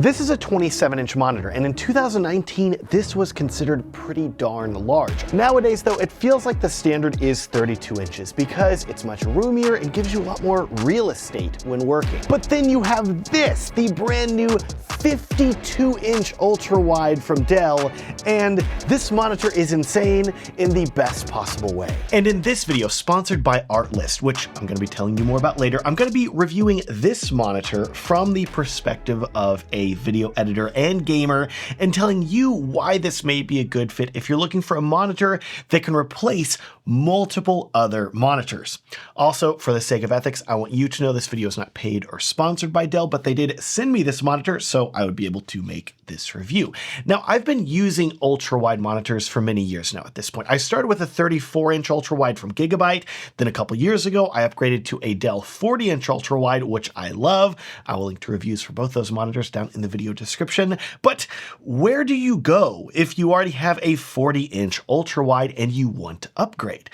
This is a 27-inch monitor, and in 2019, this was considered pretty darn large. Nowadays, though, it feels like the standard is 32 inches because it's much roomier and gives you a lot more real estate when working. But then you have this, the brand new 52-inch ultra-wide from Dell, and this monitor is insane in the best possible way. And in this video, sponsored by Artlist, which I'm going to be telling you more about later, I'm going to be reviewing this monitor from the perspective of a video editor and gamer, and telling you why this may be a good fit if you're looking for a monitor that can replace multiple other monitors. Also, for the sake of ethics, I want you to know this video is not paid or sponsored by Dell, but they did send me this monitor, so I would be able to make this review. Now, I've been using ultra-wide monitors for many years now at this point. I started with a 34-inch ultra-wide from Gigabyte, then a couple years ago, I upgraded to a Dell 40-inch ultra-wide, which I love. I will link to reviews for both those monitors down in the video description. But where do you go if you already have a 40-inch ultra-wide and you want to upgrade?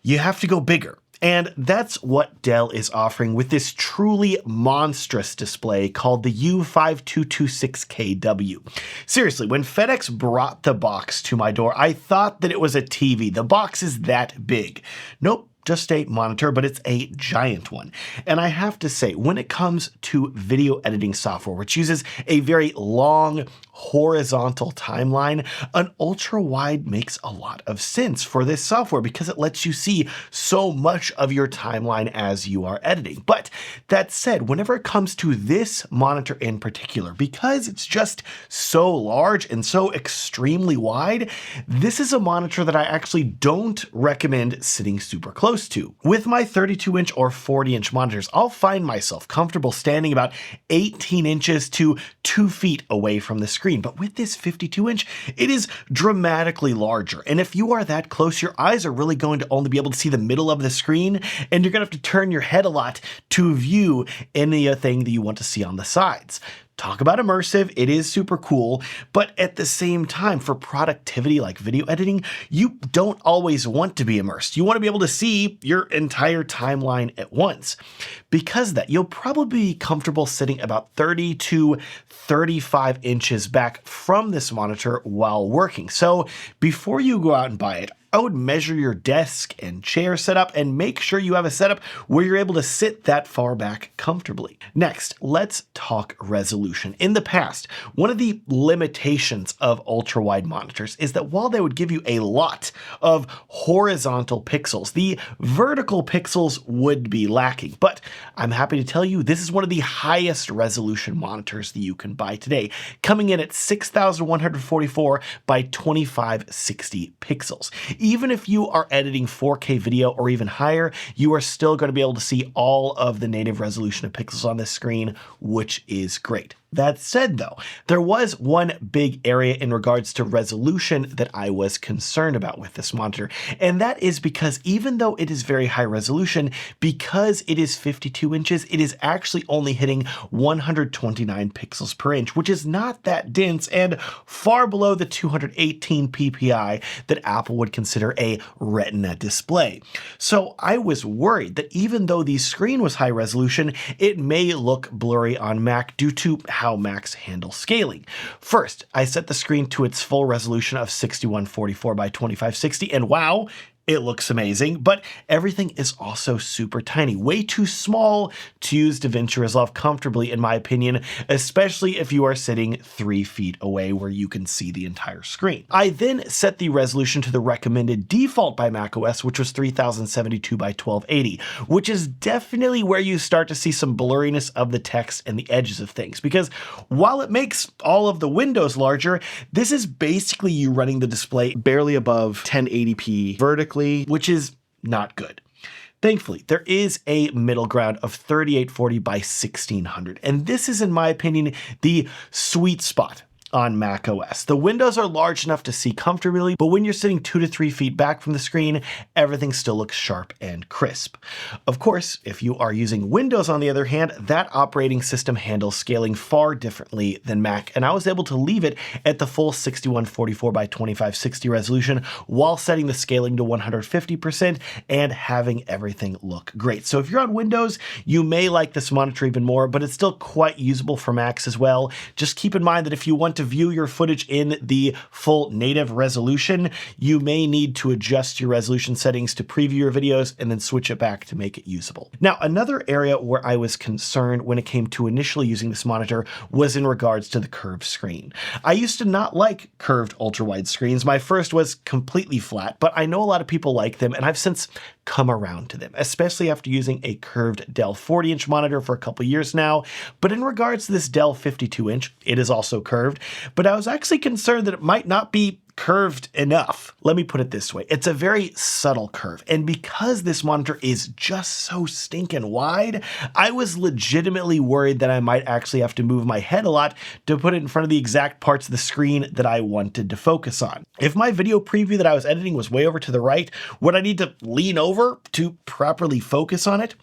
You have to go bigger. And that's what Dell is offering with this truly monstrous display called the U5226KW. Seriously, when FedEx brought the box to my door, I thought that it was a TV. The box is that big. Nope. Just a monitor, but it's a giant one. And I have to say, when it comes to video editing software, which uses a very long horizontal timeline, an ultra wide makes a lot of sense for this software because it lets you see so much of your timeline as you are editing. But that said, whenever it comes to this monitor in particular, because it's just so large and so extremely wide, this is a monitor that I actually don't recommend sitting super close to. With my 32-inch or 40-inch monitors, I'll find myself comfortable standing about 18 inches to 2 feet away from the screen. But with this 52-inch, it is dramatically larger. And if you are that close, your eyes are really going to only be able to see the middle of the screen, and you're going to have to turn your head a lot to view anything that you want to see on the sides. Talk about immersive, it is super cool, but at the same time, for productivity like video editing, you don't always want to be immersed. You want to be able to see your entire timeline at once. Because of that, you'll probably be comfortable sitting about 30 to 35 inches back from this monitor while working. So before you go out and buy it, I would measure your desk and chair setup and make sure you have a setup where you're able to sit that far back comfortably. Next, let's talk resolution. In the past, one of the limitations of ultra-wide monitors is that while they would give you a lot of horizontal pixels, the vertical pixels would be lacking. But I'm happy to tell you this is one of the highest resolution monitors that you can buy today, coming in at 6,144 by 2560 pixels. Even if you are editing 4K video or even higher, you are still going to be able to see all of the native resolution of pixels on this screen, which is great. That said, though, there was one big area in regards to resolution that I was concerned about with this monitor, and that is because even though it is very high resolution, because it is 52 inches, it is actually only hitting 129 pixels per inch, which is not that dense and far below the 218 ppi that Apple would consider a Retina display. So I was worried that even though the screen was high resolution, it may look blurry on Mac due to how Macs handle scaling. First, I set the screen to its full resolution of 6144 by 2560, and wow, it looks amazing, but everything is also super tiny, way too small to use DaVinci Resolve comfortably, in my opinion, especially if you are sitting 3 feet away where you can see the entire screen. I then set the resolution to the recommended default by macOS, which was 3072 by 1280, which is definitely where you start to see some blurriness of the text and the edges of things, because while it makes all of the windows larger, this is basically you running the display barely above 1080p vertically, which is not good. Thankfully, there is a middle ground of 3840 by 1600, and this is, in my opinion, the sweet spot. on Mac OS. The windows are large enough to see comfortably, but when you're sitting 2 to 3 feet back from the screen, everything still looks sharp and crisp. Of course, if you are using Windows on the other hand, that operating system handles scaling far differently than Mac, and I was able to leave it at the full 6144 by 2560 resolution while setting the scaling to 150% and having everything look great. So if you're on Windows, you may like this monitor even more, but it's still quite usable for Macs as well. Just keep in mind that if you want to view your footage in the full native resolution, you may need to adjust your resolution settings to preview your videos and then switch it back to make it usable. Now, another area where I was concerned when it came to initially using this monitor was in regards to the curved screen. I used to not like curved ultra-wide screens. My first was completely flat, but I know a lot of people like them, and I've since come around to them, especially after using a curved Dell 40-inch monitor for a couple years now. But in regards to this Dell 52-inch, it is also curved, but I was actually concerned that it might not be curved enough. Let me put it this way. It's a very subtle curve. And because this monitor is just so stinking wide, I was legitimately worried that I might actually have to move my head a lot to put it in front of the exact parts of the screen that I wanted to focus on. If my video preview that I was editing was way over to the right, would I need to lean over to properly focus on it?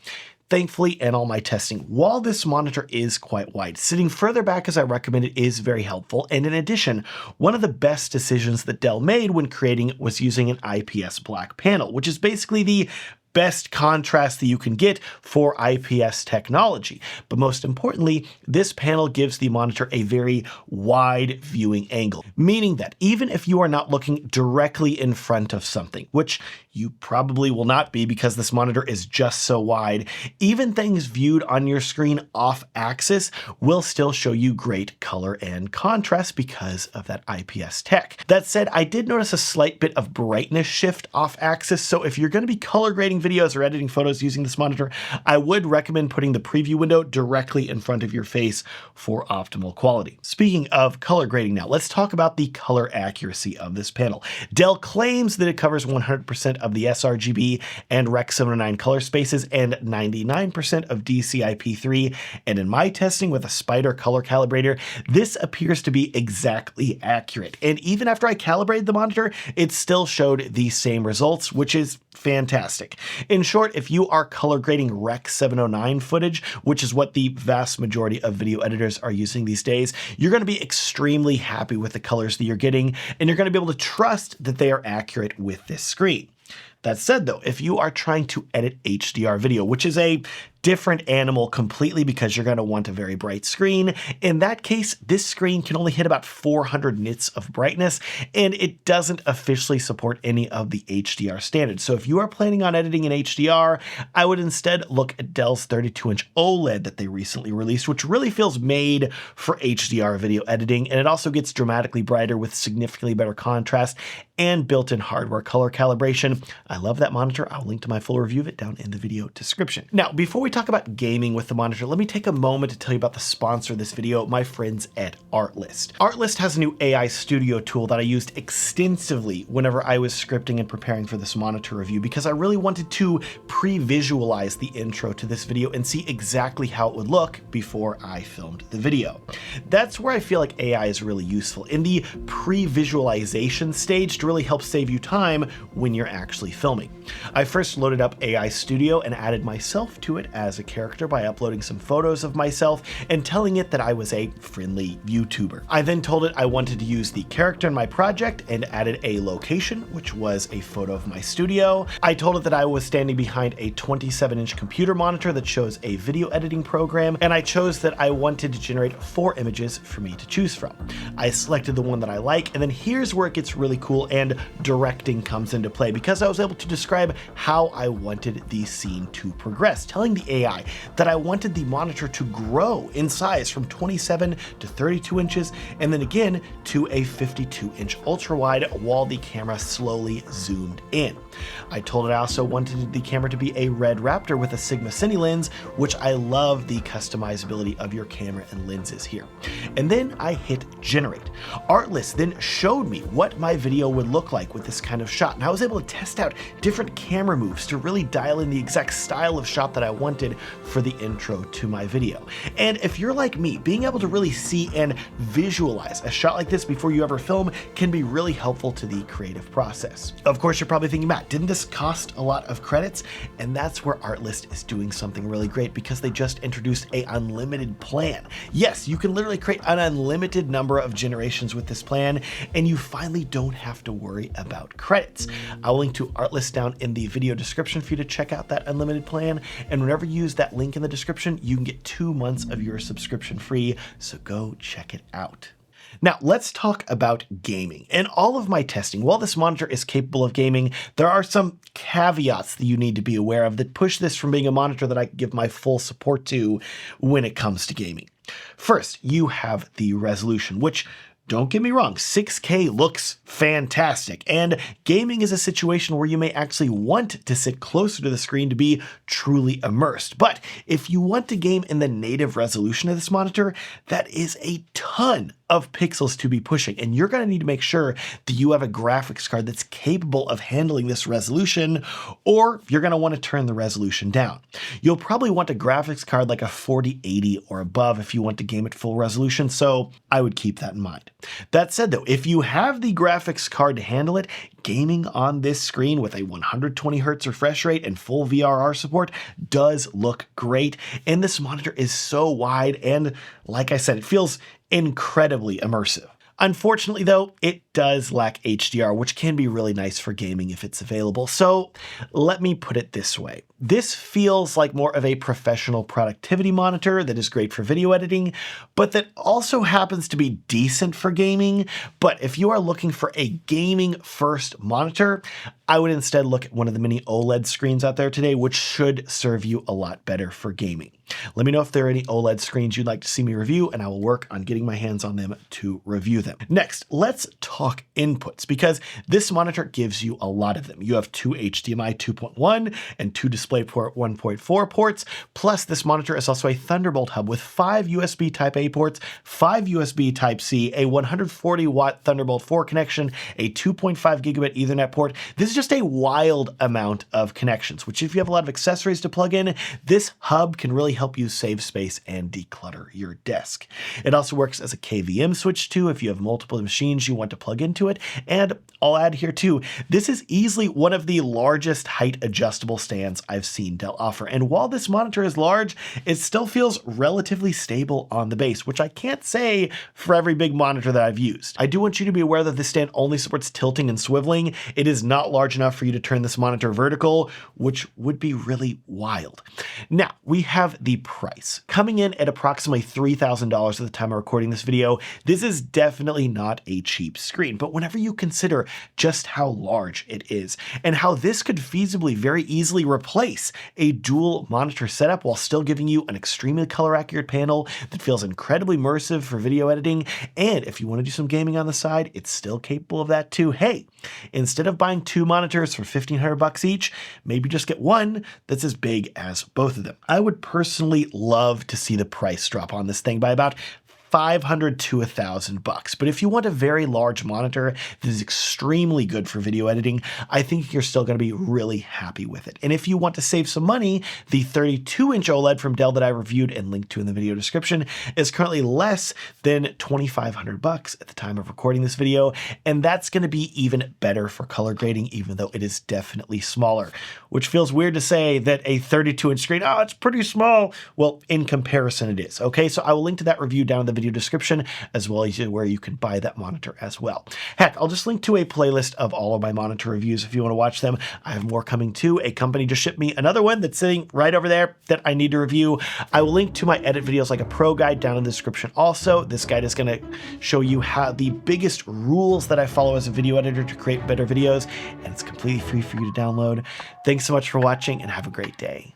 Thankfully, in all my testing, while this monitor is quite wide, sitting further back as I recommended is very helpful. And in addition, one of the best decisions that Dell made when creating it was using an IPS black panel, which is basically the best contrast that you can get for IPS technology. But most importantly, this panel gives the monitor a very wide viewing angle, meaning that even if you are not looking directly in front of something, which you probably will not be because this monitor is just so wide, even things viewed on your screen off axis will still show you great color and contrast because of that IPS tech. That said, I did notice a slight bit of brightness shift off axis, so if you're going to be color grading videos or editing photos using this monitor, I would recommend putting the preview window directly in front of your face for optimal quality. Speaking of color grading now, let's talk about the color accuracy of this panel. Dell claims that it covers 100% of the sRGB and Rec. 709 color spaces and 99% of DCI-P3, and in my testing with a Spider color calibrator, this appears to be exactly accurate. And even after I calibrated the monitor, it still showed the same results, which is fantastic. In short, if you are color grading Rec. 709 footage, which is what the vast majority of video editors are using these days, you're going to be extremely happy with the colors that you're getting, and you're going to be able to trust that they are accurate with this screen. That said though, if you are trying to edit HDR video, which is a different animal completely because you're going to want a very bright screen, in that case, this screen can only hit about 400 nits of brightness, and it doesn't officially support any of the HDR standards. So if you are planning on editing in HDR, I would instead look at Dell's 32-inch OLED that they recently released, which really feels made for HDR video editing, and it also gets dramatically brighter with significantly better contrast and built-in hardware color calibration. I love that monitor. I'll link to my full review of it down in the video description. Now, before we talk about gaming with the monitor, let me take a moment to tell you about the sponsor of this video, my friends at Artlist. Artlist has a new AI studio tool that I used extensively whenever I was scripting and preparing for this monitor review because I really wanted to pre-visualize the intro to this video and see exactly how it would look before I filmed the video. That's where I feel like AI is really useful, in the pre-visualization stage, to really help save you time when you're actually filming. I first loaded up AI Studio and added myself to it as a character by uploading some photos of myself and telling it that I was a friendly YouTuber. I then told it I wanted to use the character in my project and added a location, which was a photo of my studio. I told it that I was standing behind a 27-inch computer monitor that shows a video editing program, and I chose that I wanted to generate 4 images for me to choose from. I selected the one that I like, and then here's where it gets really cool and directing comes into play, because I was able to describe how I wanted the scene to progress, telling the AI that I wanted the monitor to grow in size from 27 to 32 inches, and then again to a 52-inch ultra-wide while the camera slowly zoomed in. I told it I also wanted the camera to be a Red Raptor with a Sigma Cine lens, which I love the customizability of your camera and lenses here. And then I hit generate. Artlist then showed me what my video would look like with this kind of shot, and I was able to test out different camera moves to really dial in the exact style of shot that I wanted for the intro to my video. And if you're like me, being able to really see and visualize a shot like this before you ever film can be really helpful to the creative process. Of course, you're probably thinking, Matt, didn't this cost a lot of credits? And that's where Artlist is doing something really great, because they just introduced an unlimited plan. Yes, you can literally create an unlimited number of generations with this plan, and you finally don't have to worry about credits. I'll link to Artlist down in the video description for you to check out that unlimited plan, and whenever you use that link in the description, you can get 2 months of your subscription free, so go check it out. Now, let's talk about gaming. In all of my testing, while this monitor is capable of gaming, there are some caveats that you need to be aware of that push this from being a monitor that I can give my full support to when it comes to gaming. First, you have the resolution, which, don't get me wrong, 6K looks fantastic, and gaming is a situation where you may actually want to sit closer to the screen to be truly immersed. But if you want to game in the native resolution of this monitor, that is a ton of pixels to be pushing, and you're going to need to make sure that you have a graphics card that's capable of handling this resolution, or you're going to want to turn the resolution down. You'll probably want a graphics card like a 4080 or above if you want to game at full resolution, so I would keep that in mind. That said though, if you have the graphics card to handle it, gaming on this screen with a 120 Hz refresh rate and full VRR support does look great, and this monitor is so wide, and like I said, it feels incredibly immersive. Unfortunately though, it does lack HDR, which can be really nice for gaming if it's available. So let me put it this way. This feels like more of a professional productivity monitor that is great for video editing, but that also happens to be decent for gaming. But if you are looking for a gaming first monitor, I would instead look at one of the mini OLED screens out there today, which should serve you a lot better for gaming. Let me know if there are any OLED screens you'd like to see me review, and I will work on getting my hands on them to review them. Next, let's talk inputs, because this monitor gives you a lot of them. You have 2 HDMI 2.1 and 2 DisplayPort 1.4 ports, plus this monitor is also a Thunderbolt hub with 5 USB Type-A ports, 5 USB Type-C, a 140-watt Thunderbolt 4 connection, a 2.5 gigabit Ethernet port. This is just a wild amount of connections, which if you have a lot of accessories to plug in, this hub can really help you save space and declutter your desk. It also works as a KVM switch too if you have multiple machines you want to plug into it. And I'll add here too, this is easily one of the largest height adjustable stands I've seen Dell offer. And while this monitor is large, it still feels relatively stable on the base, which I can't say for every big monitor that I've used. I do want you to be aware that this stand only supports tilting and swiveling. It is not large enough for you to turn this monitor vertical, which would be really wild. Now, we have the price. Coming in at approximately $3,000 at the time of recording this video, this is definitely not a cheap screen, but whenever you consider just how large it is and how this could feasibly very easily replace a dual monitor setup while still giving you an extremely color accurate panel that feels incredibly immersive for video editing, and if you want to do some gaming on the side, it's still capable of that too. Hey, instead of buying 2 monitors for $1,500 each, maybe just get one that's as big as both of them. I would personally love to see the price drop on this thing by about $500 to $1,000. But if you want a very large monitor that is extremely good for video editing, I think you're still going to be really happy with it. And if you want to save some money, the 32-inch OLED from Dell that I reviewed and linked to in the video description is currently less than $2,500 at the time of recording this video. And that's going to be even better for color grading, even though it is definitely smaller, which feels weird to say that a 32-inch screen, oh, it's pretty small. Well, in comparison, it is. Okay, so I will link to that review down in the video description, as well as where you can buy that monitor as well. Heck, I'll just link to a playlist of all of my monitor reviews if you want to watch them. I have more coming too. A company just shipped me another one that's sitting right over there that I need to review. I will link to my edit videos like a pro guide down in the description also. This guide is going to show you how the biggest rules that I follow as a video editor to create better videos, and it's completely free for you to download. Thanks so much for watching and have a great day.